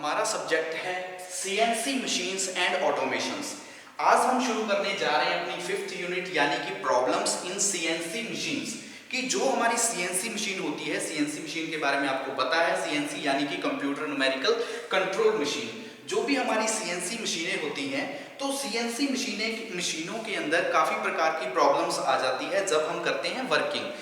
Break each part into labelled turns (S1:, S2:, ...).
S1: हमारा सब्जेक्ट है CNC machines and automations. आज हम शुरू करने जा रहे हैं अपनी 5th यूनिट यानी कि प्रॉब्लम्स इन सीएनसी मशीन्स कि जो हमारी सीएनसी मशीन होती है। सीएनसी मशीन के बारे में आपको पता है, सीएनसी यानी कि कंप्यूटर न्यूमेरिकल कंट्रोल मशीन। जो भी हमारी सीएनसी मशीनें होती हैं, तो सीएनसी मशीनों के अंदर काफ़ी प्रकार की प्रॉब्लम्स आ जाती है जब हम करते हैं वर्किंग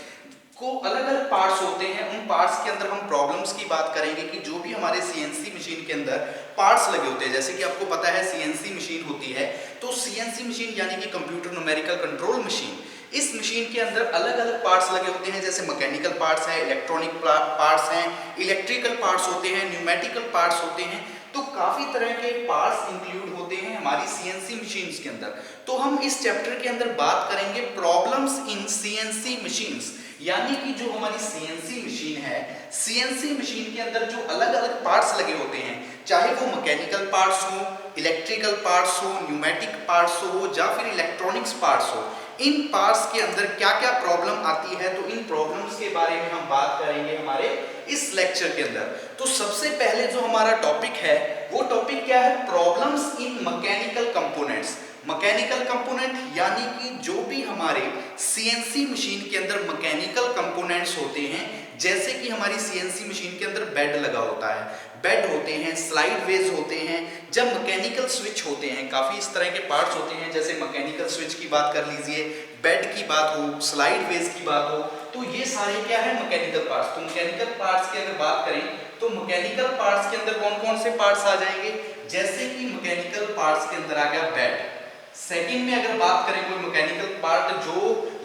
S1: को। अलग अलग पार्ट्स होते हैं, उन पार्ट्स के अंदर हम प्रॉब्लम्स की बात करेंगे कि जो भी हमारे सीएनसी मशीन के अंदर पार्ट्स लगे होते हैं। जैसे कि आपको पता है सीएनसी मशीन होती है, तो सीएनसी मशीन यानी कि कंप्यूटर न्यूमेरिकल कंट्रोल मशीन, इस मशीन के अंदर अलग अलग पार्ट्स लगे होते हैं। जैसे मैकेनिकल पार्ट्स हैं, इलेक्ट्रॉनिक पार्ट्स हैं, इलेक्ट्रिकल पार्ट्स होते हैं, न्यूमेटिकल पार्ट्स होते हैं। तो काफी तरह के पार्ट्स इंक्लूड होते हैं हमारी सीएनसी मशीन्स के अंदर। तो हम इस चैप्टर के अंदर बात करेंगे प्रॉब्लम्स इन सीएनसी मशीन्स, यानी कि जो हमारी सीएनसी मशीन है, सीएनसी मशीन के अंदर जो अलग अलग पार्ट्स लगे होते हैं, चाहे वो मैकेनिकल पार्ट्स हो, इलेक्ट्रिकल पार्ट्स हो, न्यूमेटिक पार्ट्स हो या फिर इलेक्ट्रॉनिक्स पार्ट्स हो, इन पार्ट्स के अंदर क्या क्या प्रॉब्लम आती है, तो इन प्रॉब्लम्स के बारे में हम बात करेंगे हमारे इस लेक्चर के अंदर। तो सबसे पहले जो हमारा टॉपिक है वो टॉपिक क्या है, problems in mechanical components. Mechanical component यानी कि जो भी हमारे सीएनसी मशीन के अंदर मैकेनिकल कंपोनेंट्स होते हैं, जैसे कि हमारी सीएनसी मशीन के अंदर बेड लगा होता है, बेड होते हैं, स्लाइड वेज होते हैं, जब मैकेनिकल स्विच होते हैं, काफी इस तरह के पार्ट्स होते हैं। जैसे मैकेनिकल स्विच की बात कर लीजिए, बेड की बात हो, स्लाइड वेज की बात हो, तो ये सारे क्या है मैकेनिकल पार्ट्स। तो मैकेनिकल पार्ट्स की अगर बात करें तो मैकेनिकल पार्ट्स के अंदर कौन कौन से पार्ट्स आ जाएंगे, जैसे कि मैकेनिकल पार्ट्स के अंदर आ गया बेड। सेकंड में अगर बात करें कोई मैकेनिकल पार्ट जो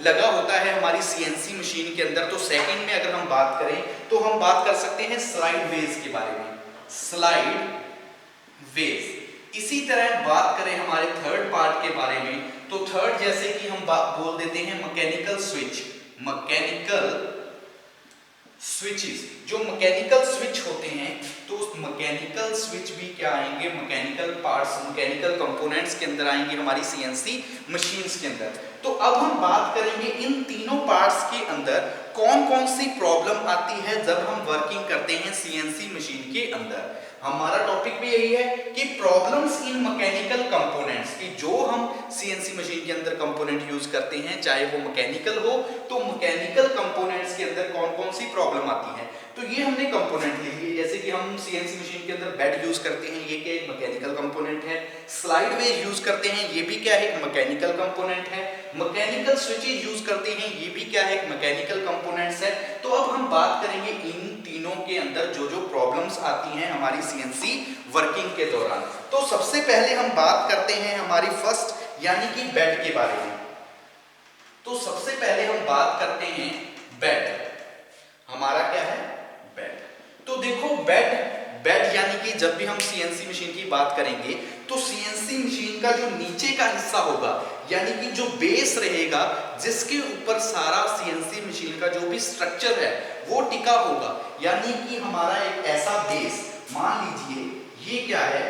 S1: लगा होता है हमारी सीएनसी मशीन के अंदर, तो सेकंड में अगर हम बात करें तो हम बात कर सकते हैं स्लाइड वेज के बारे में, स्लाइड वेज। इसी तरह बात करें हमारे थर्ड पार्ट के बारे में, तो थर्ड जैसे कि हम बात बोल देते हैं मैकेनिकल स्विच, मैकेनिकल स्विचेस। जो मैकेनिकल स्विच होते हैं, तो उस मैकेनिकल स्विच भी क्या आएंगे, मैकेनिकल पार्ट्स, मैकेनिकल कंपोनेंट्स के अंदर आएंगे हमारी सीएनसी मशीन्स के अंदर। तो अब हम बात करेंगे इन तीनों पार्ट्स के अंदर कौन कौन सी प्रॉब्लम आती है जब हम वर्किंग करते हैं सीएनसी मशीन के अंदर। हमारा टॉपिक भी यही है कि प्रॉब्लम्स इन मैकेनिकल कंपोनेंट्स, कि जो हम सीएनसी मशीन के अंदर कंपोनेंट यूज करते हैं, चाहे वो मैकेनिकल हो, तो मैकेनिकल कंपोनेंट्स के अंदर कौन कौन सी प्रॉब्लम आती है। तो ये हमने कंपोनेंट ले लिए, जैसे कि हम सीएनसी मशीन के अंदर बेड यूज करते हैं, ये क्या एक मैकेनिकल कंपोनेंट है। स्लाइड वेज यूज करते हैं, ये भी क्या है एक मैकेनिकल कंपोनेंट है। मैकेनिकल स्विचेज यूज करते हैं, ये भी क्या है एक मैकेनिकल कंपोनेंट्स है। तो अब हम बात करेंगे इन तीनों के अंदर जो जो प्रॉब्लम्स आती हैं हमारी सीएनसी वर्किंग के दौरान। तो सबसे पहले हम बात करते हैं हमारी फर्स्ट यानी कि बेड के बारे में। तो सबसे पहले हम बात करते हैं बेड। हमारा क्या है बेड। तो देखो बेड यानी कि जब भी हम सीएनसी मशीन की बात करेंगे, तो सीएनसी मशीन का जो नीचे का हिस्सा होगा, यानी कि जो बेस रहेगा, जिसके ऊपर सारा सीएनसी मशीन का जो भी स्ट्रक्चर है वो टिका होगा, यानी कि हमारा एक ऐसा बेस, मान लीजिए ये क्या है,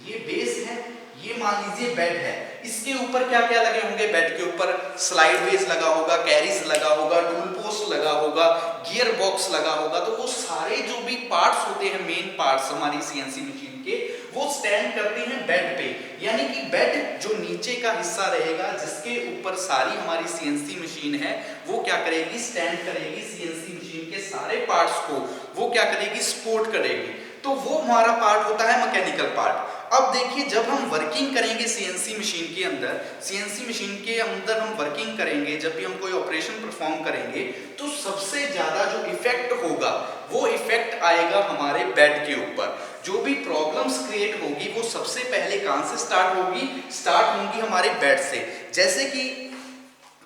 S1: ये बेस है, ये मान लीजिए बेड है। इसके ऊपर क्या क्या लगे होंगे, बेड के ऊपर स्लाइड वेज लगा होगा, कैरिज लगा होगा, टूल पोस्ट लगा होगा, गियर बॉक्स लगा होगा। तो वो सारे जो भी पार्ट्स होते हैं, मेन पार्ट्स हमारी सीएनसी मशीन के, वो स्टैंड करते हैं बेड पे। यानी कि बेड जो नीचे का हिस्सा रहेगा, जिसके ऊपर सारी हमारी सीएनसी मशीन है, वो क्या करेगी, स्टैंड करेगी, सीएनसी मशीन के सारे पार्ट्स को वो क्या करेगी, सपोर्ट करेगी। तो वो हमारा पार्ट होता है मैकेनिकल पार्ट। अब देखिए, जब हम वर्किंग करेंगे सीएनसी मशीन के अंदर, सीएनसी मशीन के अंदर हम वर्किंग करेंगे, जब भी हम कोई ऑपरेशन परफॉर्म करेंगे, तो सबसे ज्यादा जो इफेक्ट होगा वो इफेक्ट आएगा हमारे बेड के ऊपर। जो भी प्रॉब्लम्स क्रिएट होगी वो सबसे पहले कहां से स्टार्ट होंगी हमारे बेड से। जैसे कि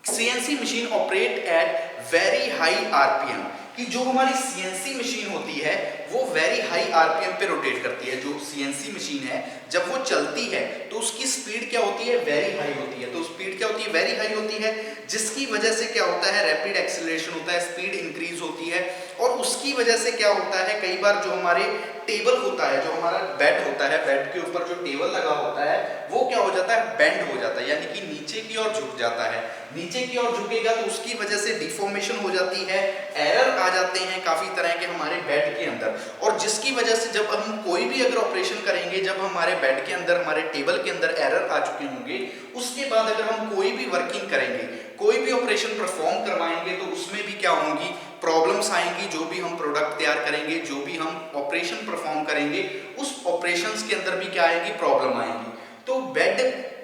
S1: CNC machine operate at very high RPM, कि जो हमारी सीएनसी मशीन होती है वो वेरी हाई आरपीएम पे रोटेट करती है। जो सीएनसी मशीन है जब वो चलती है तो उसकी स्पीड क्या होती है, वेरी हाई होती है। तो स्पीड क्या होती है, वेरी हाई होती है, जिसकी वजह से क्या होता है, रैपिड एक्सेलरेशन होता है, स्पीड इंक्रीज होती है। और उसकी वजह से क्या होता है, कई बार जो हमारे टेबल होता है, जो हमारा बेड होता है, बेड के ऊपर जो टेबल लगा होता है, वो क्या हो जाता है, बेंड हो जाता है, यानी कि नीचे की ओर झुक जाता है। नीचे की ओर झुकेगा तो उसकी वजह से डिफॉर्मेशन हो जाती है, एरर आ जाते हैं काफी तरह के हमारे बेड के अंदर। और जिसकी वजह से जब हम कोई भी अगर ऑपरेशन करेंगे, जब हमारे बेड के अंदर, हमारे टेबल के अंदर एरर आ चुके होंगे, उसके बाद अगर हम कोई भी वर्किंग करेंगे, कोई भी ऑपरेशन परफॉर्म करवाएंगे, तो उसमें भी क्या होंगी, प्रॉब्लम्स आएंगी। जो भी हम प्रोडक्ट तैयार करेंगे, जो भी हम ऑपरेशन परफॉर्म करेंगे, उस ऑपरेशंस के अंदर भी क्या आएगी, प्रॉब्लम आएगी। तो बेड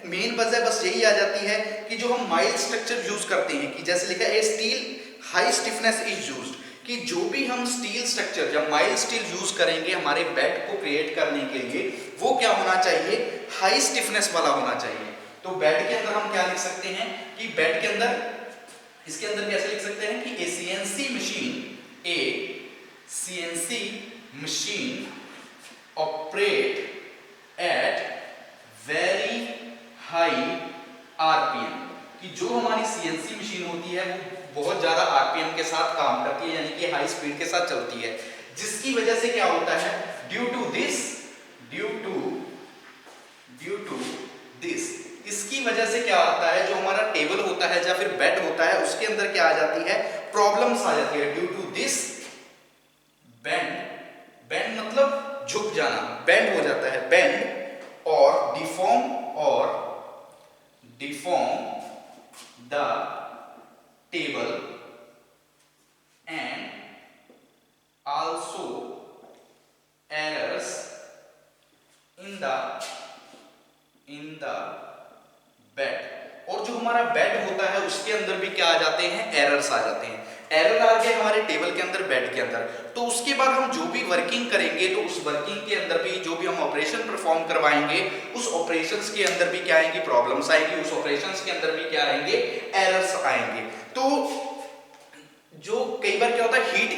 S1: मेन वजह बस यही आ जाती है कि जो हम माइल्ड स्ट्रक्चर यूज करते हैं, कि जैसे लिखा है steel high stiffness is used, कि जो भी हम स्टील स्ट्रक्चर या माइल्ड स्टील यूज करेंगे हमारे बेड को क्रिएट करने के लिए, वो क्या होना चाहिए, हाई स्टिफनेस वाला होना चाहिए। तो बेड के अंदर हम क्या लिख सकते हैं कि बेड के अंदर, इसके अंदर कैसे लिख सकते हैं कि a CNC machine operate at very high RPM, कि जो हमारी सीएनसी मशीन होती है वो बहुत ज्यादा आरपीएम के साथ काम करती है, यानी कि हाई स्पीड के साथ चलती है, जिसकी वजह से क्या होता है, ड्यू टू दिस, इसकी वजह से क्या होता है, जो हमारा टेबल होता है या फिर बेड होता है, उसके अंदर क्या आ जाती है, प्रॉब्लम्स आ जाती है। ड्यू टू दिस बेंड मतलब झुक जाना, बेंड हो जाता है, बेंड और deform the table and also errors in the bed. और जो हमारा बेड होता है उसके अंदर भी क्या आ जाते हैं, एरर्स आ जाते हैं। एरर आ गए हमारे टेबल के अंदर, बेड के अंदर, तो उसके बाद हम जो भी वर्किंग करेंगे, तो उस वर्किंग के अंदर भी जो भी हम ऑपरेशन परफॉर्म करवाएंगे, उस ऑपरेशंस के अंदर भी क्या आएंगी, प्रॉब्लम्स आएंगी, उस ऑपरेशंस के अंदर भी क्या आएंगे, एरर्स आएंगे। तो जो कई बार क्या होता है, हीट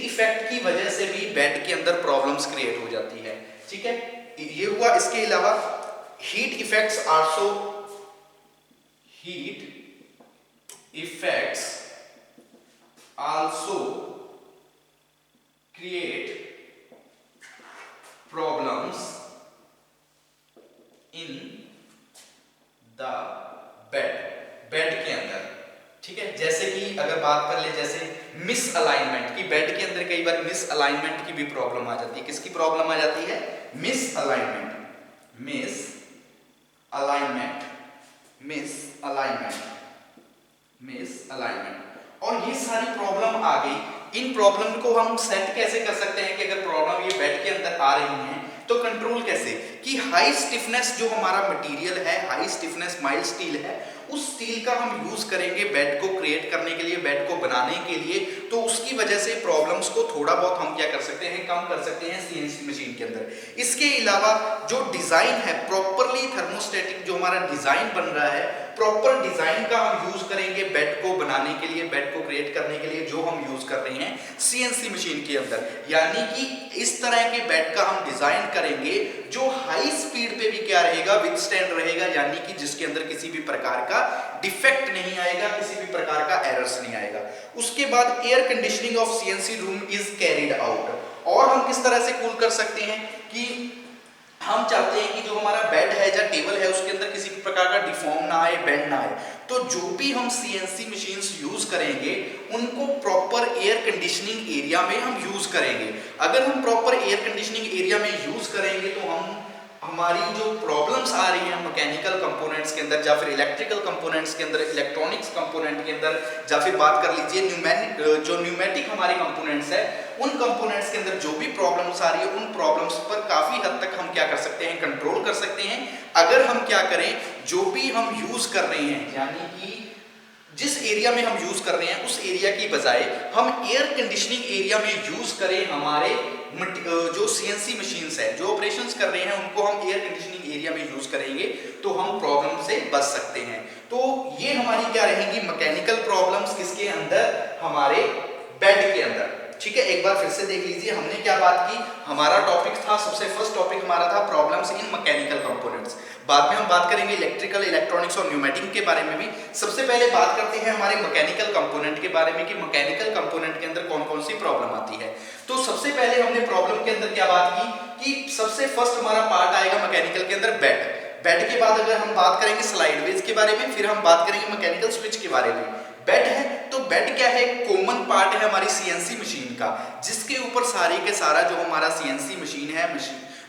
S1: इफेक्ट की वजह से भी बेड के अंदर प्रॉब्लम्स क्रिएट हो जाती है। ठीक है, ये हुआ। इसके अलावा heat effects also create problems in the bed के अंदर। ठीक है, जैसे कि अगर बात कर ले, जैसे मिस अलाइनमेंट की, बेड के अंदर कई बार मिस अलाइनमेंट की भी प्रॉब्लम आ जाती है। किसकी प्रॉब्लम आ जाती है, मिस अलाइनमेंट। और ये सारी प्रॉब्लम आ गई। इन प्रॉब्लम को हम सेट कैसे कर सकते हैं कि अगर प्रॉब्लम ये बेड के अंदर आ रही है तो कंट्रोल कैसे, कि हाई स्टिफनेस जो हमारा मटेरियल है, हाई स्टिफनेस माइल्ड स्टील है, उस स्टील का हम यूज करेंगे बेड को क्रिएट करने के लिए, बेड को बनाने के लिए। तो उसकी वजह से प्रॉब्लम्स को थोड़ा बहुत हम क्या कर सकते हैं, कम कर सकते हैं सीएनसी मशीन के अंदर। इसके अलावा जो डिजाइन है, प्रॉपरली थर्मोस्टेटिक जो हमारा डिजाइन बन रहा है, प्रॉपर डिजाइन का हम यूज करेंगे बेड को बनाने के लिए, बेड को क्रिएट करने के लिए, जो हम यूज कर रहे हैं सीएनसी मशीन के अंदर। यानी कि इस तरह के बेड का हम डिजाइन करेंगे जो हाई स्पीड पे भी क्या रहेगा, विथस्टैंड रहेगा, यानी कि जिसके अंदर किसी भी प्रकार का डिफेक्ट नहीं आएगा, किसी भी प्रकार का एरर्स नहीं आएगा। उसके बाद air conditioning of CNC room is carried out. और हम किस तरह से कूल कर सकते हैं कि हम चाहते हैं कि जो हमारा बेड है या टेबल है उसके अंदर किसी भी प्रकार का डिफॉर्म ना आए, बेंड ना आए। तो जो भी हम सीएनसी मशीन्स यूज करेंगे उनको प्रॉपर एयर कंडीशनिंग एरिया में हम यूज करेंगे। अगर हम प्रॉपर एयर कंडीशनिंग एरिया में यूज करेंगे तो हमारी जो प्रॉब्लम्स आ रही हैं मैकेनिकल कंपोनेंट्स के अंदर या फिर इलेक्ट्रिकल कंपोनेंट्स के अंदर, इलेक्ट्रॉनिक्स कंपोनेंट के अंदर, या फिर बात कर लीजिए जो न्यूमेटिक हमारे कंपोनेंट्स है, उन कंपोनेंट्स के अंदर जो भी प्रॉब्लम्स आ रही है, उन प्रॉब्लम्स पर काफी हद तक हम क्या कर सकते हैं, कंट्रोल कर सकते हैं। अगर हम क्या करें, जो भी हम यूज कर रहे हैं, यानी कि जिस एरिया में हम यूज कर रहे हैं उस एरिया की बजाय हम एयर कंडीशनिंग एरिया में यूज करें, हमारे जो सीएनसी मशीन्स है, जो ऑपरेशंस कर रहे हैं, उनको हम एयर कंडीशनिंग एरिया में यूज करेंगे तो हम प्रॉब्लम से बच सकते हैं। तो ये हमारी क्या रहेंगी, मैकेनिकल प्रॉब्लम्स किसके अंदर, हमारे बेड के अंदर। ठीक है, एक बार फिर से देख लीजिए हमने क्या बात की। हमारा टॉपिक था, सबसे फर्स्ट टॉपिक हमारा था प्रॉब्लम्स इन मैकेनिकल कंपोनेंट्स। बाद में हम बात करेंगे इलेक्ट्रिकल, इलेक्ट्रॉनिक्स और न्यूमेटिक के बारे में भी। सबसे पहले बात करते हैं हमारे मैकेनिकल कंपोनेंट के बारे में कि मैकेनिकल कंपोनेंट के अंदर कौन कौन सी प्रॉब्लम आती है। तो सबसे पहले हमने प्रॉब्लम के अंदर क्या बात की कि सबसे फर्स्ट हमारा पार्ट आएगा मैकेनिकल के अंदर बेड के बाद अगर हम बात करेंगे स्लाइड वेज के बारे में, फिर हम बात करेंगे मैकेनिकल स्विच के बारे में। बेड है तो बेड क्या है, कॉमन पार्ट है हमारी सीएनसी मशीन का, जिसके ऊपर सारे के सारा जो हमारा सीएनसी मशीन है,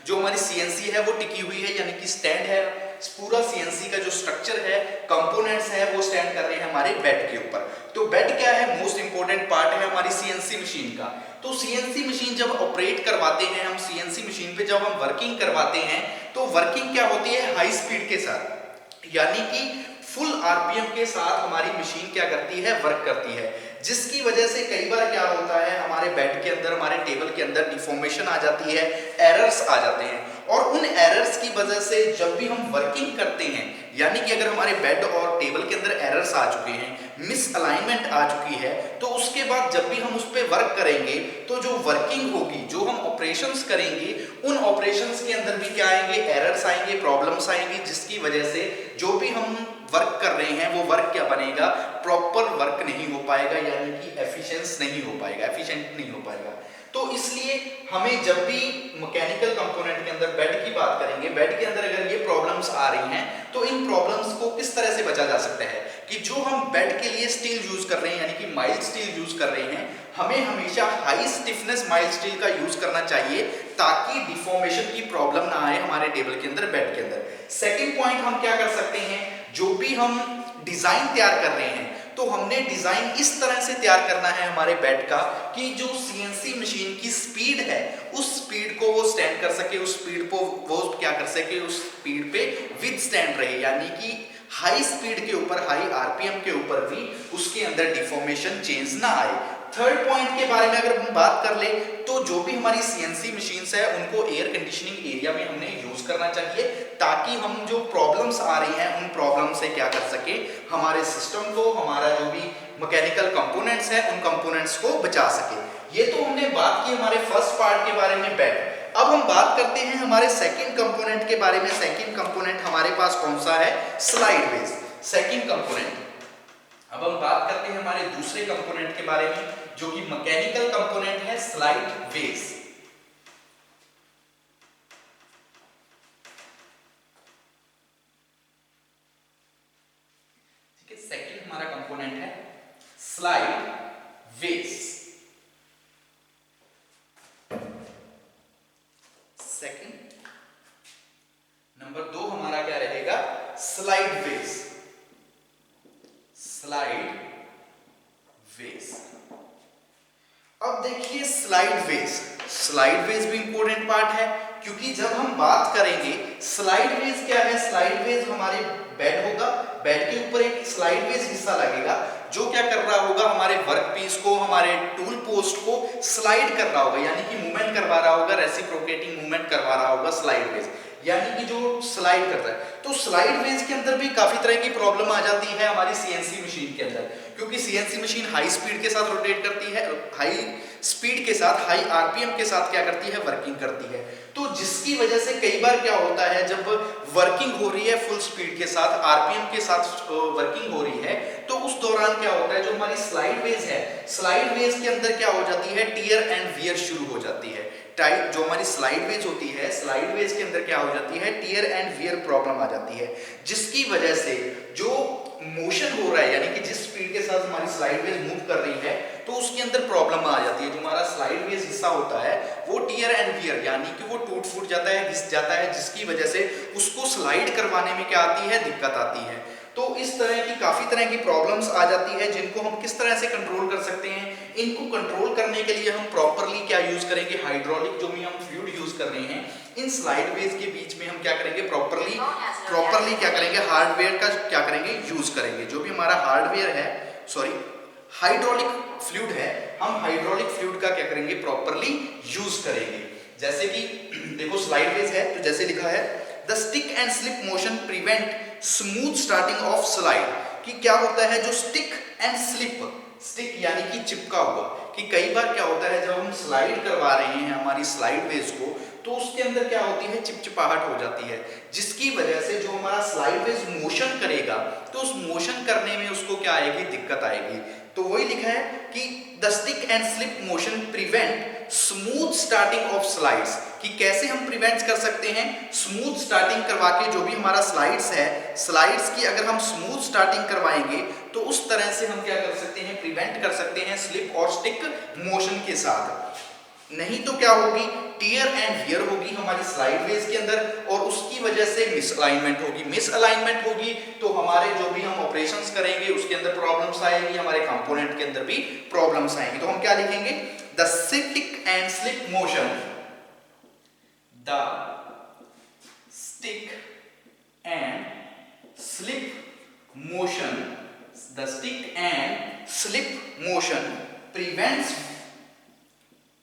S1: जो हमारी सीएनसी है वो टिकी हुई है, यानी कि स्टैंड है। पूरा सीएनसी का जो स्ट्रक्चर है, कंपोनेंट्स है, वो स्टैंड कर रहे हैं हमारे बेड के ऊपर। तो बेड क्या है, मोस्ट इंपॉर्टेंट पार्ट है हमारी सीएनसी मशीन का। तो सीएनसी मशीन जब ऑपरेट करवाते हैं हम, सीएनसी मशीन पे जब हम वर्किंग करवाते हैं, तो वर्किंग क्या होती है, हाई स्पीड के साथ, यानी कि फुल आरपीएम के साथ हमारी मशीन क्या करती है, वर्क करती है। जिसकी वजह से कई बार क्या होता है, हमारे बेड के अंदर, हमारे टेबल के अंदर डिफॉर्मेशन आ जाती है, एरर्स आ जाते हैं। और उन एरर्स की वजह से जब भी हम वर्किंग करते हैं, यानी कि अगर हमारे बेड और टेबल के अंदर एरर्स आ चुके हैं, मिस अलाइनमेंट आ चुकी है, तो उसके बाद जब भी हम उस पर वर्क करेंगे, तो जो वर्किंग होगी, जो हम ऑपरेशंस करेंगे, उन ऑपरेशंस के अंदर भी क्या आएंगे, एरर्स आएंगे, प्रॉब्लम्स आएंगी, जिसकी वजह से जो भी हम वर्क कर रहे हैं वो वर्क क्या बनेगा, प्रॉपर वर्क नहीं हो पाएगा, यानी कि एफिशिएंट नहीं हो पाएगा, एफिशिएंट नहीं हो पाएगा। तो इसलिए हमें जब भी मैकेनिकल कंपोनेंट के अंदर बेड की बात करेंगे, बेड के अंदर अगर ये प्रॉब्लम्स आ रही हैं, तो इन प्रॉब्लम्स को किस तरह से बचा जा सकता है, कि जो हम बेड के लिए स्टील यूज कर रहे हैं, यानी कि माइल्ड स्टील यूज कर रहे हैं, हमें हमेशा हाई स्टिफनेस माइल्ड स्टील का यूज करना चाहिए, ताकि डिफॉर्मेशन की प्रॉब्लम ना आए हमारे टेबल के अंदर, बेड के अंदर। सेकेंड पॉइंट हम क्या कर सकते हैं, जो भी हम डिजाइन तैयार कर रहे हैं, तो हमने डिजाइन इस तरह से तैयार करना है हमारे बेड का, कि जो सीएनसी मशीन की स्पीड है, उस स्पीड को वो स्टैंड कर सके, उस स्पीड को वो क्या कर सके, उस स्पीड पे विद स्टैंड रहे, यानी कि हाई स्पीड के ऊपर, हाई आरपीएम के ऊपर भी उसके अंदर डिफॉर्मेशन चेंज ना आए। थर्ड पॉइंट के बारे में अगर हम बात कर ले, तो जो भी हमारी सीएनसी मशीन्स है, उनको एयर कंडीशनिंग एरिया में हमने यूज करना चाहिए, ताकि हम जो प्रॉब्लम्स आ रही हैं, उन प्रॉब्लम से क्या कर सके, हमारे सिस्टम को, हमारा जो भी मैकेनिकल कंपोनेंट्स है, उन कंपोनेंट्स को बचा सके। ये तो हमने बात की हमारे फर्स्ट पार्ट के बारे में, बेड। अब हम बात करते हैं हमारे सेकंड कंपोनेंट के बारे में। सेकंड कंपोनेंट हमारे पास कौन सा है, स्लाइड वेज, सेकंड कंपोनेंट। अब हम बात करते हैं हमारे दूसरे कंपोनेंट के बारे में, जो कि मैकेनिकल कंपोनेंट है, स्लाइड वेज। ठीक है, सेकंड हमारा कंपोनेंट है स्लाइड वेज। सेकंड नंबर 2 हमारा क्या रहेगा, स्लाइड वेज, स्लाइड वेज। अब देखिए स्लाइड वेज, स्लाइड वेज भी इंपॉर्टेंट पार्ट है, क्योंकि जब हम बात करेंगे, स्लाइड वेज क्या है, स्लाइड वेज हमारे बेड होगा, बेड के ऊपर एक स्लाइड वेज हिस्सा लगेगा, जो क्या कर रहा होगा, हमारे वर्क पीस को, हमारे टूल पोस्ट को स्लाइड कर रहा होगा, यानी कि मूवमेंट करवा रहा होगा, रेसिप्रोकेटिंग मूवमेंट करवा रहा होगा स्लाइड वेज, यानी कि जो स्लाइड करता है। तो स्लाइड वेज के अंदर भी काफी तरह की प्रॉब्लम आ जाती है हमारी सीएनसी मशीन के अंदर, क्योंकि सीएनसी मशीन हाई स्पीड के साथ रोटेट करती है, हाई स्पीड के साथ, हाई आरपीएम के साथ क्या करती है, वर्किंग करती है। तो जिसकी वजह से कई बार क्या होता है, जब वर्किंग हो रही है फुल स्पीड के साथ, आरपीएम के साथ वर्किंग हो रही है, तो उस दौरान क्या होता है, जो हमारी स्लाइड वेज है, स्लाइड वेज के अंदर क्या हो जाती है, टियर एंड वियर शुरू हो जाती है। टाइप जो हमारी स्लाइड वेज होती है, स्लाइड वेज के अंदर क्या हो जाती है, टियर एंड वियर प्रॉब्लम आ जाती है, जिसकी वजह से जो मोशन हो रहा है, यानी कि जिस स्पीड के साथ हमारी स्लाइड वेज मूव कर रही है, तो उसके अंदर प्रॉब्लम आ जाती है। जो हमारा स्लाइड वेज हिस्सा होता है, वो टियर एंड वियर, यानी कि वो टूट फूट जाता है, घिस जाता है, जिसकी वजह से उसको स्लाइड करवाने में क्या आती है, दिक्कत आती है। तो इस तरह की काफी तरह की प्रॉब्लम्स आ जाती है, जिनको हम किस तरह से कंट्रोल कर सकते हैं। इनको कंट्रोल करने के लिए हम प्रॉपरली क्या यूज करेंगे, हाइड्रोलिक जो भी हम फ्लूइड यूज कर रहे हैं, इन स्लाइड वेज के बीच में हम क्या करेंगे, प्रॉपरली क्या करेंगे, हार्डवेयर का क्या करेंगे, यूज करेंगे। जो भी हमारा हार्डवेयर है, सॉरी हाइड्रोलिक फ्लूइड है, हम हाइड्रोलिक फ्लूइड का क्या करेंगे, प्रॉपरली यूज करेंगे। जैसे कि देखो स्लाइड वेज है, तो जैसे लिखा है, the stick and slip motion prevent smooth starting of slide, कि क्या होता है, जो स्टिक एंड स्लिप, स्टिक यानी कि चिपका हुआ, कि कई बार क्या होता है, जब हम स्लाइड करवा रहे हैं हमारी स्लाइड वेज को, तो उसके अंदर क्या होती है, चिपचिपाहट हो जाती है, जिसकी वजह से जो हमारा स्लाइड वेज मोशन करेगा, तो उस मोशन करने में उसको क्या आएगी, दिक्कत आएगी। तो वही लिखा है कि the stick and slip motion prevent smooth starting of slides, कि कैसे हम प्रिवेंट कर सकते हैं, स्मूथ स्टार्टिंग करवा के, जो भी हमारा स्लाइड्स है, स्लाइड्स की अगर हम स्मूथ स्टार्टिंग करवाएंगे, तो तो उस तरह से हम क्या कर सकते हैं, प्रिवेंट कर सकते हैं स्लिप और स्टिक मोशन के साथ। नहीं तो क्या होगी, टियर एंड वियर होगी हमारी स्लाइड वेज के अंदर और उसकी वजह से मिसअलाइनमेंट होगी। मिसअलाइनमेंट होगी तो हमारे जो भी हम ऑपरेशंस करेंगे उसके अंदर प्रॉब्लम्स आएंगी, हमारे कंपोनेंट के अंदर भी प्रॉब्लम्स आएंगी। तो हम क्या लिखेंगे, the stick and slip motion, the stick and slip motion, the stick and slip motion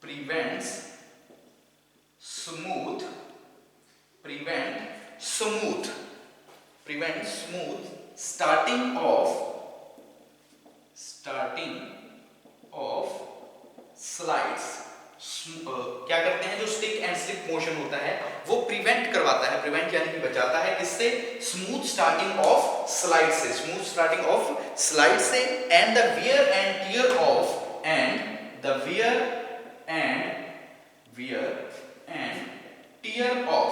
S1: prevents smooth starting of slides। क्या करते हैं, जो स्टिक एंड स्लिप मोशन होता है वो प्रिवेंट करवाता है, प्रिवेंट यानी कि बचाता है किससे, स्मूथ स्टार्टिंग ऑफ स्लाइड से, स्मूथ स्टार्टिंग ऑफ स्लाइड से, and the wear and tear of, tear of,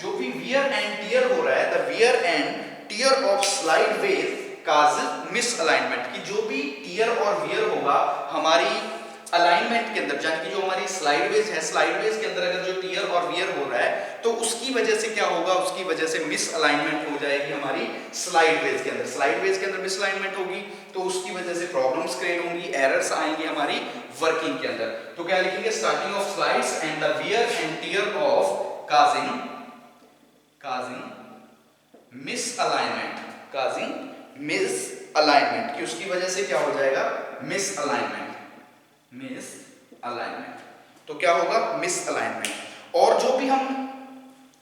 S1: जो भी वियर एंड टियर हो रहा है, the wear and tear of slide ways cause misalignment, कि जो भी टियर और वियर होगा हमारी अलाइनमेंट के अंदर, यानी कि जो हमारी स्लाइड वेज है, स्लाइड वेज के अंदर अगर जो टियर और वियर हो रहा है तो उसकी वजह से क्या होगा, उसकी वजह से मिसअलाइनमेंट हो जाएगी हमारी स्लाइड वेज के अंदर। स्लाइड वेज के अंदर मिसअलाइनमेंट होगी तो उसकी वजह से प्रॉब्लम्स क्रिएट होंगी, एरर्स आएंगे हमारी वर्किंग के अंदर। तो क्या लिखेंगे, starting of slides and the wear and tear of causing misalignment, कि उसकी वजह से क्या हो जाएगा, मिसअलाइनमेंट। तो क्या होगा, मिसअलाइनमेंट। और जो भी हम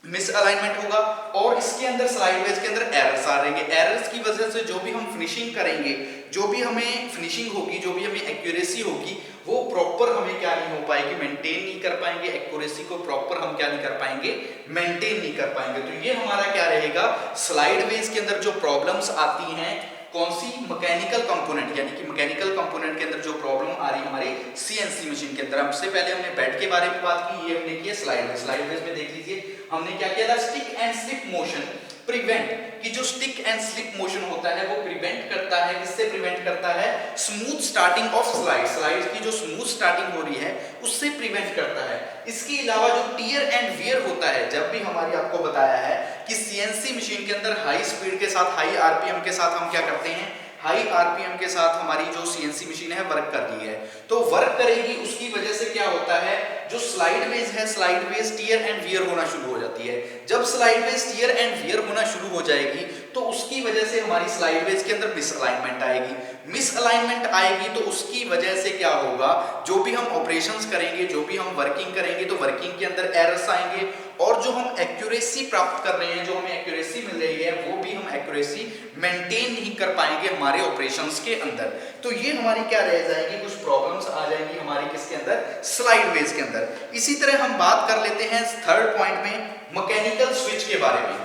S1: मिसअलाइनमेंट होगा और इसके अंदर स्लाइड वेज के अंदर एरर्स आ रहेंगे, एरर्स की वजह से जो भी हम फिनिशिंग करेंगे, जो भी हमें फिनिशिंग होगी, जो भी हमें एक्यूरेसी होगी, वो प्रॉपर हमें क्या नहीं हो पाएगी, मेंटेन नहीं कर पाएंगे, एक्यूरेसी को प्रॉपर हम क्या नहीं कर पाएंगे, मेंटेन नहीं कर पाएंगे। तो ये हमारा क्या रहेगा, स्लाइड वेज के अंदर जो प्रॉब्लम्स आती हैं, कौन सी, मैकेनिकल कंपोनेंट, यानी कि मैकेनिकल कंपोनेंट के अंदर जो प्रॉब्लम आ रही है हमारी सीएनसी मशीन के अंदर। हमसे पहले हमने बेड के बारे में बात की, ये हमने किया स्लाइड वेज में देख लीजिए हमने क्या किया था, stick and slip motion prevent, कि जो स्टिक एंड स्लिप मोशन होता है वो प्रिवेंट करता है, किससे प्रिवेंट करता है, स्मूथ स्टार्टिंग ऑफ स्लाइड्स की जो स्मूथ स्टार्टिंग हो रही है उससे प्रिवेंट करता है। इसके अलावा जो टियर एंड वियर होता है, जब भी हमारी आपको बताया है कि सीएनसी मशीन के अंदर हाई स्पीड के साथ, हाई आरपीएम के साथ हम क्या करते हैं, हाई आरपीएम के साथ हमारी जो सीएनसी मशीन है वर्क कर रही है, तो वर्क करेगी, उसकी वजह से क्या होता है, जो स्लाइड वेज है, slide ways tear and wear होना शुरू हो जाती है। जब slide ways tear and wear होना शुरू हो जाएगी तो उसकी वजह से हमारी स्लाइड वेज के अंदर मिसअलाइनमेंट आएगी। मिसअलाइनमेंट आएगी तो उसकी वजह से क्या होगा, जो भी हम ऑपरेशंस करेंगे, जो भी हम वर्किंग करेंगे, तो वर्किंग के अंदर एरर्स आएंगे और जो हम एक्यूरेसी प्राप्त कर रहे हैं, जो हमें एक्यूरेसी मिल रही है, वो भी हम एक्यूरेसी मेंटेन नहीं कर पाएंगे हमारे ऑपरेशंस के अंदर। तो ये हमारी क्या रह जाएगी, कुछ प्रॉब्लम्स आ जाएंगी हमारी किसके अंदर, स्लाइड वेज के अंदर। इसी तरह हम बात कर लेते हैं थर्ड पॉइंट में मैकेनिकल स्विच के बारे में।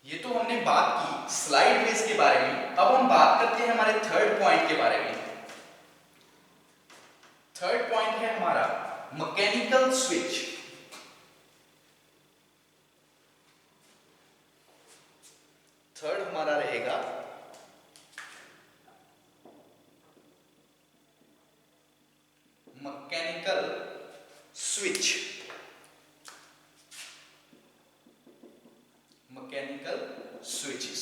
S1: ये तो हमने बात की स्लाइड वेज के बारे में, अब हम बात करते हैं हमारे थर्ड पॉइंट के बारे में। थर्ड पॉइंट है हमारा मैकेनिकल स्विच। थर्ड हमारा रहेगा मैकेनिकल स्विच। मैकेनिकल स्विचेस,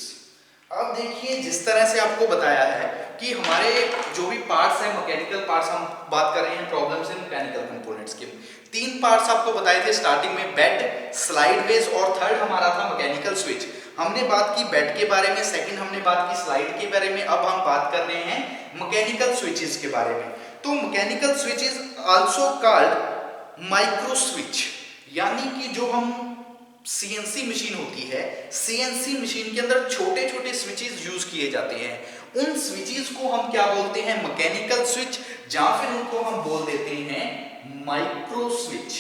S1: अब देखिए जिस तरह से आपको बताया है कि हमारे जो भी पार्ट्स हैं, मैकेनिकल पार्ट्स, हम बात कर रहे हैं प्रॉब्लम्स इन मैकेनिकल कंपोनेंट्स के। तीन पार्ट्स आपको बताए थे स्टार्टिंग में, बेड, स्लाइड वेज और थर्ड हमारा था मैकेनिकल स्विच। हमने बात की बेड के बारे में, सेकंड हमने बात की स्लाइड के बारे में, अब हम बात कर रहे हैं मैकेनिकल स्विचेस के बारे में। तो mechanical switch is also called micro switch, यानी कि जो हम सीएनसी मशीन होती है, सीएनसी मशीन के अंदर छोटे छोटे स्विचेस यूज किए जाते हैं, उन स्विचेस को हम क्या बोलते हैं, मैकेनिकल स्विच, या फिर उनको हम बोल देते हैं माइक्रो स्विच।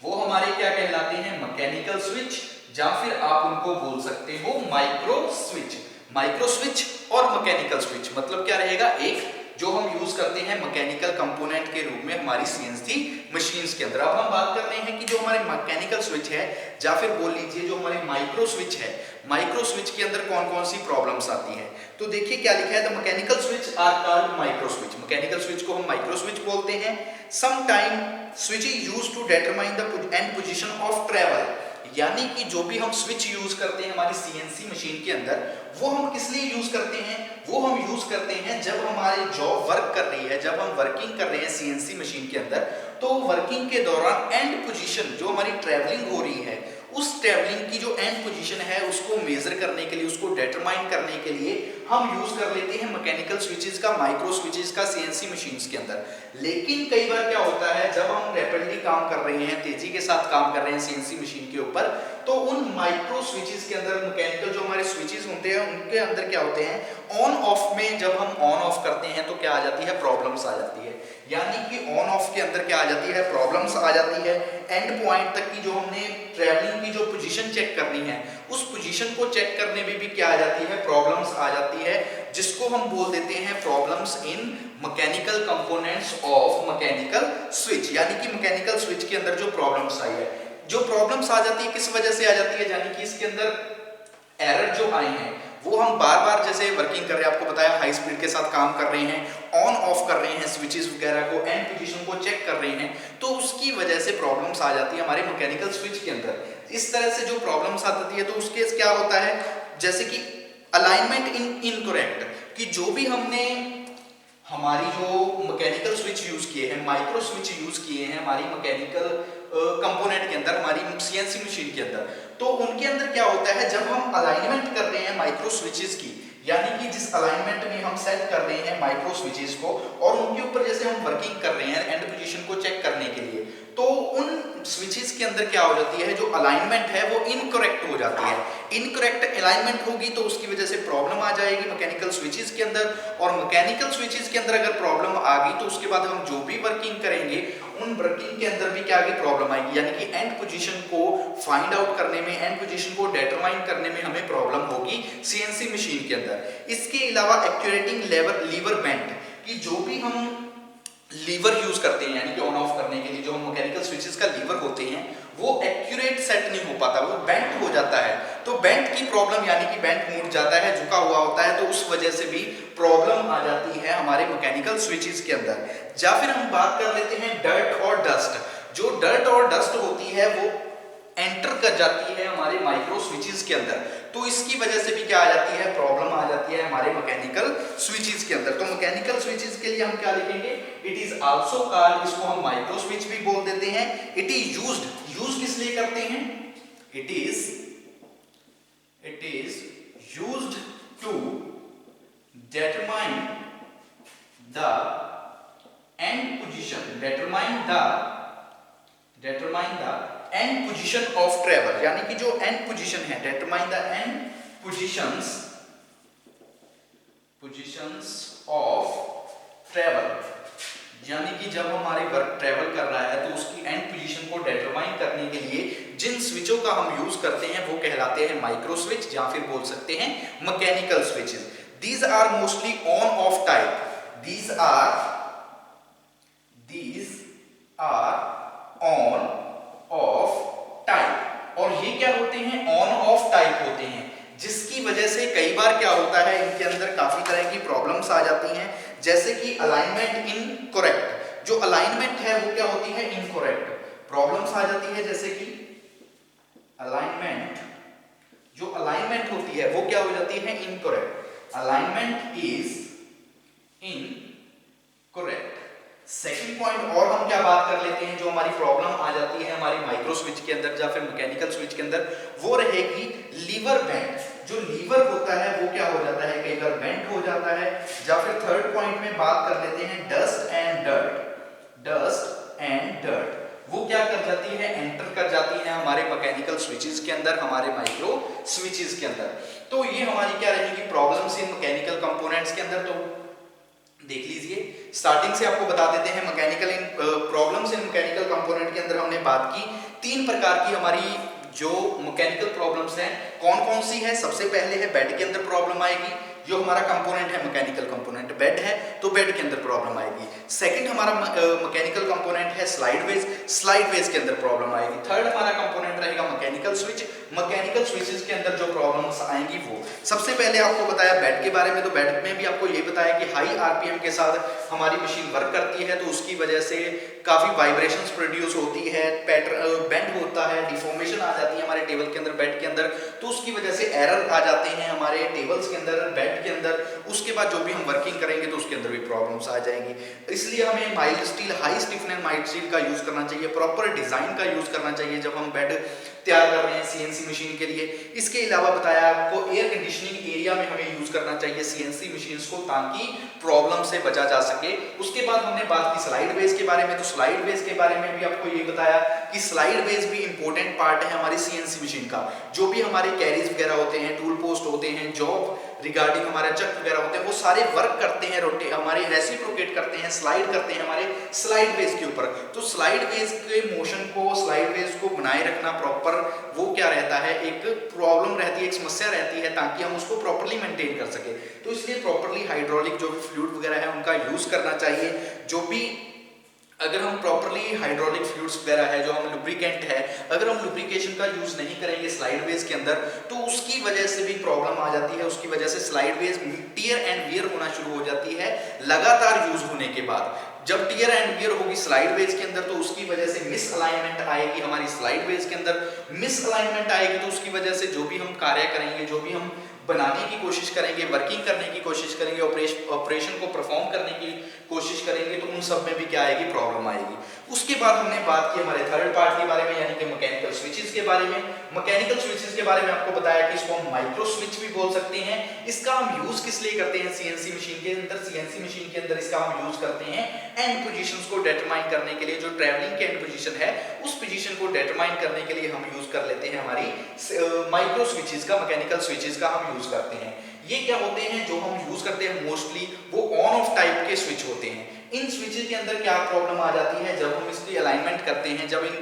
S1: वो हमारे क्या कहलाते हैं, मैकेनिकल स्विच, या फिर आप उनको बोल सकते हो माइक्रो स्विच। माइक्रो स्विच और मैकेनिकल स्विच मतलब क्या रहेगा, एक जो हम यूज करते हैं मैकेनिकल कंपोनेंट के रूप में हमारी सीएनसी मशीन्स के अंदर। अब हम बात कर रहे हैं कि जो हमारे मैकेनिकल स्विच है या फिर बोल लीजिए जो हमारे माइक्रो स्विच है, माइक्रो स्विच के अंदर कौन कौन सी प्रॉब्लम्स आती है। तो देखिए क्या लिखा है, the mechanical switch are called micro switch. Mechanical switch को हम माइक्रो स्विच बोलते हैं। Some time switch is used to determine the end position of travel, यानी कि जो भी हम स्विच यूज करते हैं हमारी सीएनसी मशीन के अंदर, वो हम किस लिए यूज करते हैं, वो हम यूज करते हैं जब हमारी जॉब वर्क कर रही है, जब हम वर्किंग कर रहे हैं सीएनसी मशीन के अंदर, तो वर्किंग के दौरान एंड पोजीशन जो हमारी ट्रैवलिंग हो रही है, उस ट्रैवलिंग की जो एंड पोजीशन है उसको मेजर करने के लिए, उसको डिटरमाइन करने के लिए हम यूज कर लेते हैं मैकेनिकल स्विचेस का, माइक्रो स्विचेस का सीएनसी मशीन्स के अंदर। लेकिन कई बार क्या होता है, जब हम रैपिडली काम कर रहे हैं, तेजी के साथ काम कर रहे हैं सीएनसी मशीन के ऊपर, तो उन माइक्रो स्विचेस के अंदर मैकेनिकल जो हमारे स्विचेस होते हैं उनके अंदर क्या होते हैं, ऑन ऑफ में जब हम ऑन ऑफ करते हैं तो क्या आ जाती है, प्रॉब्लम्स आ जाती है। यानी कि ऑन ऑफ के अंदर क्या आ जाती है, प्रॉब्लम्स आ जाती है। एंड पॉइंट तक की जो हमने ट्रैवलिंग की जो पोजीशन चेक करनी है, उस पोजीशन को चेक करने में भी क्या आ जाती है, प्रॉब्लम्स आ जाती है, जिसको हम बोल देते हैं problems in mechanical components of mechanical switch. यानी कि मैकेनिकल स्विच के अंदर जो प्रॉब्लम्स आई है, जो प्रॉब्लम्स आ जाती है किस वजह से आ जाती है, यानी कि इसके अंदर एरर जो आए हैं वो हम बार बार जैसे वर्किंग कर रहे हैं, आपको बताया हाई स्पीड के साथ काम कर रहे हैं, ऑन ऑफ कर रहे हैं स्विचेस वगैरह को, एंड पोजीशन को चेक कर रहे हैं, तो उसकी वजह से प्रॉब्लम्स आ जाती है हमारे मैकेनिकल स्विच के अंदर। इस तरह से जो प्रॉब्लम्स आती है तो उसके क्या होता है, जैसे कि अलाइनमेंट इनकरेक्ट, कि जो भी हमने हमारी जो मैकेनिकल स्विच यूज किए हैं, माइक्रो स्विच यूज किए हैं हमारी मैकेनिकल कंपोनेंट के अंदर, हमारी सीएनसी मशीन के अंदर, तो उनके अंदर क्या होता है, जब हम अलाइनमेंट कर रहे हैं माइक्रो स्विचेस की, यानी कि जिस अलाइनमेंट में हम सेट कर रहे हैं माइक्रो स्विचेस को और उनके ऊपर जैसे हम वर्किंग कर रहे हैं एंड पोजीशन को चेक करने के लिए, तो उन स्विचेस के अंदर क्या हो जाती है, जो अलाइनमेंट है वो इनकरेक्ट हो जाती है। इनकरेक्ट अलाइनमेंट होगी तो उसकी वजह से प्रॉब्लम आ जाएगी मैकेनिकल स्विचेस के अंदर, और मैकेनिकल स्विचेस के अंदर अगर प्रॉब्लम आ गई तो उसके बाद हम जो भी वर्किंग करेंगे उन वर्किंग के अंदर भी क्या आगे प्रॉब्लम आएगी, यानी कि एंड पोजीशन को फाइंड आउट करने में, एंड पोजीशन को डिटरमाइन करने में हमें प्रॉब्लम होगी सीएनसी मशीन के अंदर। इसके अलावा एक्यूरेटिंग लीवर बेंट, कि जो भी हम लीवर यूज करते हैं यानी कि ऑन ऑफ करने के लिए, जो मैकेनिकल स्विचेस का लीवर होते हैं वो एक्यूरेट सेट नहीं हो पाता, वो बेंट हो जाता है, तो बेंट की प्रॉब्लम, यानी कि बेंट मुड़ जाता है, झुका हुआ होता है, तो उस वजह से भी प्रॉब्लम आ जाती है हमारे मैकेनिकल स्विचेस के अंदर। या फिर हम बात कर लेते हैं डर्ट और डस्ट। जो डर्ट और डस्ट होती है वो एंटर कर जाती है हमारे माइक्रो स्विचेस के अंदर, तो इसकी वजह से भी क्या आ जाती है, प्रॉब्लम आ जाती है हमारे मैकेनिकल स्विचेस के अंदर। तो मैकेनिकल स्विचेस के लिए हम क्या लिखेंगे, इट इज आल्सो कॉल्ड, इसको हम माइक्रो स्विच भी बोल देते हैं। इट इज यूज्ड, यूज किस लिए करते हैं, it is used to determine the end position, determine the end position of travel, यानी कि जो end position है, determine the end positions of travel, यानी कि जब हमारे वर्क ट्रेवल कर रहा है तो उसकी एंड पोजीशन को डिटरमाइन करने के लिए जिन स्विचों का हम यूज करते हैं वो कहलाते हैं माइक्रो स्विच, या फिर बोल सकते हैं mechanical switches. These are mostly on-off type. These are on-off type. और ये क्या होते हैं, on-off type होते हैं, जिसकी वजह से कई बार क्या होता है, इनके अंदर काफी तरह की प्रॉब्लम्स आ जाती हैं, जैसे कि अलाइनमेंट इनकरेक्ट। जो अलाइनमेंट है वो क्या होती है, इनकरेक्ट, प्रॉब्लम्स आ जाती है, जैसे कि अलाइनमेंट, जो अलाइनमेंट होती है वो क्या हो जाती है, incorrect. Alignment is incorrect. Second point और हम क्या बात कर लेते हैं, जो हमारी प्रॉब्लम आ जाती है हमारी माइक्रो स्विच के अंदर या फिर मैकेनिकल स्विच के अंदर, वो रहेगी लीवर बेंट। जो लीवर होता है वो क्या हो जाता है, कई बार बेंट हो जाता है। या फिर थर्ड पॉइंट में बात कर लेते हैं डस्ट एंड डर्ट, वो क्या कर जाती है, एंटर कर जाती है हमारे मैकेनिकल स्विचेस के अंदर, हमारे माइक्रो स्विचेस के अंदर। तो ये हमारी क्या रहेगी, प्रॉब्लम्स इन मैकेनिकल कंपोनेंट्स के अंदर। तो देख लीजिए, स्टार्टिंग से आपको बता देते हैं प्रॉब्लम्स इन मैकेनिकल कंपोनेंट के अंदर हमने बात की, 3 प्रकार की हमारी जो मैकेनिकल प्रॉब्लम्स हैं कौन कौन सी है। सबसे पहले है बेड के अंदर प्रॉब्लम आएगी, जो हमारा कंपोनेंट है मैकेनिकल कंपोनेंट, बेड है तो बेड के अंदर प्रॉब्लम आएगी। सेकंड हमारा मैकेनिकल कंपोनेंट है स्लाइड वेज के अंदर प्रॉब्लम आएगी। थर्ड हमारा कंपोनेंट रहेगा मैकेनिकल स्विचेस के अंदर जो प्रॉब्लम्स आएंगी वो, सबसे पहले आपको बताया बेड के बारे में, तो बेड में भी आपको ये बताया कि हाई आरपीएम के साथ हमारी मशीन वर्क करती है तो उसकी वजह से काफी वाइब्रेशंस प्रोड्यूस होती है, पैटर्न बेंड होता है, डिफॉर्मेशन आ जाती है हमारे टेबल के अंदर, बेड के अंदर, तो उसकी वजह से एरर आ जाते हैं हमारे टेबल्स के अंदर, बेड के अंदर। उसके बाद जो भी हम वर्किंग करेंगे तो उसके अंदर भी प्रॉब्लम्स आ जाएंगी। इसलिए हमें mild steel, high stiffness mild steel का यूज करना चाहिए, प्रॉपर डिजाइन का यूज करना चाहिए जब हम बेड तैयार कर रहे हैं सीएनसी मशीन के लिए। इसके अलावा बताया आपको एयर कंडीशनिंग एरिया में हमें यूज करना चाहिए सीएनसी मशीन्स को ताकि प्रॉब्लम से बचा जा सके। उसके बाद हमने बात की स्लाइड बेस के बारे में, तो स्लाइड बेस के बारे में भी आपको ये बताया कि स्लाइड बेस भी इंपॉर्टेंट पार्ट है हमारी सीएनसी मशीन का। जो भी हमारे कैरीज वगैरह होते हैं, टूल पोस्ट होते हैं, जॉब रिगार्डिंग हमारे चक वगैरह होते हैं, वो सारे वर्क करते हैं, हमारे रेसिप्रोकेट करते हैं, स्लाइड करते हैं हमारे स्लाइड बेस के ऊपर। तो स्लाइड बेस के मोशन को, स्लाइड बेस को बनाए रखना प्रॉपर, वो क्या रहता है, एक प्रॉब्लम रहती है, एक समस्या रहती है, ताकि हम उसको प्रॉपर्ली मेंटेन कर सके। तो इसलिए प्रॉपर्ली हाइड्रोलिक जो भी फ्लूइड वगैरह है उनका यूज करना चाहिए। जो भी अगर हम प्रॉपर्ली हाइड्रोलिक फ्लूइड्स वगैरह है, जो हम लुब्रिकेंट है, अगर हम लुब्रिकेशन का यूज नहीं करेंगे स्लाइड बेस के अंदर तो उसकी वजह से भी प्रॉब्लम आ जाती है। उसकी वजह से slide base tier and wear होना शुरू हो जाती है लगातार यूज होने के बाद। जब टियर एंड वियर होगी स्लाइड बेस के अंदर तो उसकी वजह से मिस अलाइनमेंट आएगी हमारी स्लाइड बेस के अंदर। मिस अलाइनमेंट आएगी तो उसकी वजह से जो भी हम कार्य करेंगे, जो भी हम बनाने की कोशिश करेंगे, वर्किंग करने की कोशिश करेंगे, ऑपरेशन को परफॉर्म करने की कोशिश करेंगे, तो उन सब में भी क्या आएगी, प्रॉब्लम आएगी। उसके बाद हमने बात की हमारे थर्ड पार्ट के बारे में, यानी कि मैकेनिकल स्विचेस के बारे में। मैकेनिकल स्विचेस के बारे में आपको बताया कि इसको हम माइक्रो स्विच भी बोल सकते हैं। इसका हम यूज किस लिए करते हैं सीएनसी मशीन के अंदर? सीएनसी मशीन के अंदर इसका हम यूज करते हैं एंड पोजीशंस को डिटरमाइन करने के लिए। जो ट्रैवलिंग के एंड पोजीशन है उस पोजीशन को डिटरमाइन करने के लिए हम यूज कर लेते हैं हमारी माइक्रो स्विचेस का, मैकेनिकल स्विचेस का हम यूज करते हैं। ये क्या होते हैं जो हम यूज करते हैं मोस्टली, वो ऑन ऑफ टाइप के स्विच होते हैं। इन स्विचेस के अंदर क्या प्रॉब्लम आ जाती है, जब हम इसकी अलाइनमेंट करते हैं, जब इन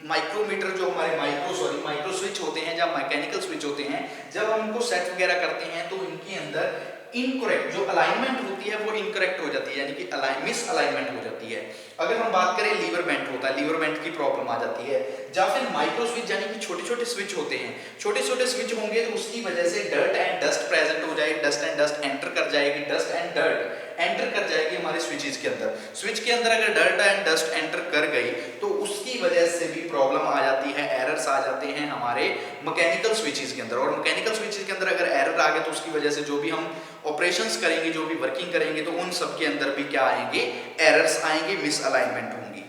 S1: माइक्रोमीटर जो हमारे माइक्रो स्विच होते हैं, जब मैकेनिकल स्विच होते हैं, जब हम इनको सेट वगैरह करते हैं तो इनके अंदर इनकरेक्ट जो अलाइनमेंट होती है वो इनकरेक्ट हो जाती है, यानी कि मिस अलाइनमेंट हो जाती है। अगर हम बात करें लीवर बेंट होता है, लीवर बेंट की प्रॉब्लम आ जाती है। या फिर माइक्रो स्विच यानी कि छोटे छोटे स्विच होते हैं, छोटे छोटे स्विच होंगे तो उसकी वजह से डर्ट एंड डस्ट प्रेजेंट हो जाएगी, डस्ट एंड डस्ट एंटर कर जाएगी, डस्ट एंड डर्ट एंटर कर जाएगी हमारे स्विचेस के अंदर। स्विच के अंदर अगर डर्ट एंड डस्ट एंटर कर गई तो उसकी वजह से भी प्रॉब्लम आ जाती है, एरर्स आ जाते हैं हमारे मैकेनिकल स्विचेस के अंदर। और मैकेनिकल स्विचेस के अंदर अगर एरर आ गए तो उसकी वजह से जो भी हम ऑपरेशंस करेंगे, जो भी वर्किंग करेंगे, तो उन सब के अंदर भी क्या आएंगे, एरर्स आएंगे, मिस अलाइनमेंट होंगी।